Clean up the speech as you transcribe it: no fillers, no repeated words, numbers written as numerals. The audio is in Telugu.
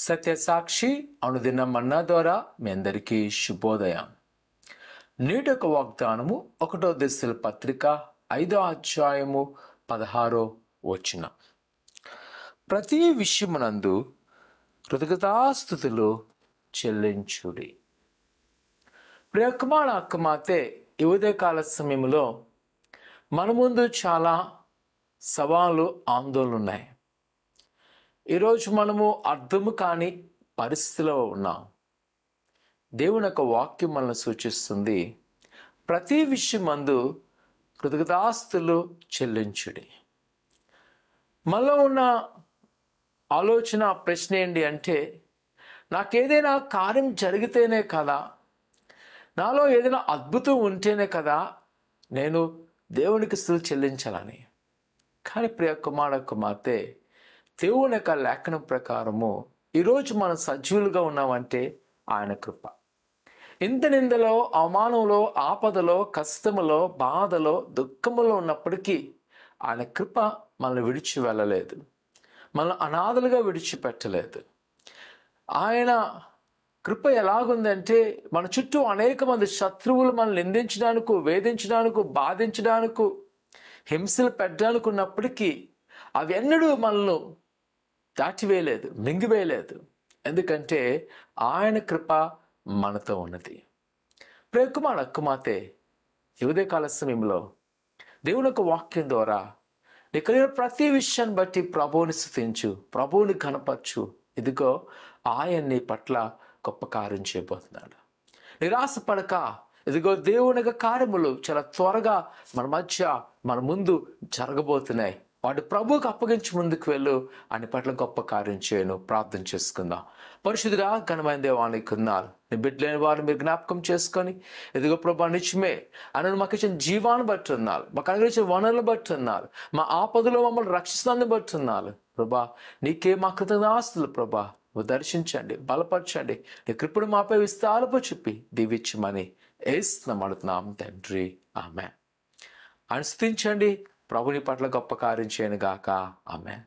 సత్యసాక్షి అనుదిన మన్నా ద్వారా మీ అందరికీ శుభోదయం. నేటి యొక్క వాగ్దానము 1వ దశల పత్రిక 5వ అధ్యాయము 16వ వచనం. ప్రతి విషయమునందు కృతజ్ఞతాస్తుతులు చెల్లించుడి. ప్రియకుమార అక్కమాతే ఈ ఉదయకాల సమయంలో మన ముందు చాలా సవాళ్ళు ఆందోళనలు ఉన్నాయి. ఈరోజు మనము అర్థము కాని పరిస్థితిలో ఉన్నాం. దేవుని యొక్క వాక్యం మనల్ని సూచిస్తుంది, ప్రతి విషయమందు కృతజ్ఞతాస్తుతులు చెల్లించుడి. మనలో ఉన్న ఆలోచన ప్రశ్న ఏంటి అంటే, నాకేదైనా కార్యం జరిగితేనే కదా, నాలో ఏదైనా అద్భుతం ఉంటేనే కదా నేను దేవునికి స్తుతులు చెల్లించాలని. కానీ ప్రియ కుమార కుమార్తె, దేవుని యొక్క లేఖనం ప్రకారము ఈరోజు మనం సజీవులుగా ఉన్నామంటే ఆయన కృప. ఇంత నిందలో, అవమానంలో, ఆపదలో, కష్టములో, బాధలో, దుఃఖములో ఉన్నప్పటికీ ఆయన కృప మనల్ని విడిచి వెళ్ళలేదు, మనల్ని అనాథలుగా విడిచిపెట్టలేదు. ఆయన కృప ఎలాగుందంటే, మన చుట్టూ అనేక మంది శత్రువులు మనల్ని నిందించడానికి, వేధించడానికి, బాధించడానికి, హింసలు పెట్టడానికి ఉన్నప్పటికీ అవి ఎన్నడూ మనల్ని దాటివేయలేదు, మింగివేయలేదు. ఎందుకంటే ఆయన కృప మనతో ఉన్నది. ప్రియకుమార అక్కుమాతే, ఈ ఉదయకాల సమయంలో దేవుని యొక్క వాక్యం ద్వారా నీకు కలిగిన ప్రతి విషయాన్ని బట్టి ప్రభువుని స్తుతించు, ప్రభువుని కనపరచు. ఇదిగో ఆయన నీ పట్ల గొప్ప కార్యం చేయబోతున్నాడు. నిరాశపడక, ఇదిగో దేవుని యొక్క కార్యములు చాలా త్వరగా మన మధ్య, మన ముందు జరగబోతున్నాయి. వాడు ప్రభువుకు అప్పగించి ముందుకు వెళ్ళు, అని పట్ల గొప్ప కార్యం చేయను. ప్రార్థన చేసుకుందాం. పరిశుద్ధుడా, ఘనమైన దేవానికి ఉన్నారు. నీ బిడ్డలేని వారు మీరు జ్ఞాపకం చేసుకొని, ఇదిగో ప్రభా నిజమే అని మాకు ఇచ్చిన జీవాన్ని బట్టి ఉన్నారు, మాకు అనుగ్రహించిన వనరులను బట్టి ఉన్నారు, మా ఆపదలో మమ్మల్ని రక్షిస్తాన్ని బట్టి ఉన్నారు. ప్రభా నీకే మా కృతజ్ఞతాస్తుతులు. ప్రభా నువ్వు దర్శించండి, బలపరచండి, నీ కృపను మాపై విస్తారపు చెప్పి దీవించమని యేసు అడుగుతున్నాం తండ్రి, ఆమేన్. అనుస్తుతించండి. ప్రభుని పట్ల గొప్ప కార్యం చేయను గాక. ఆమేన్.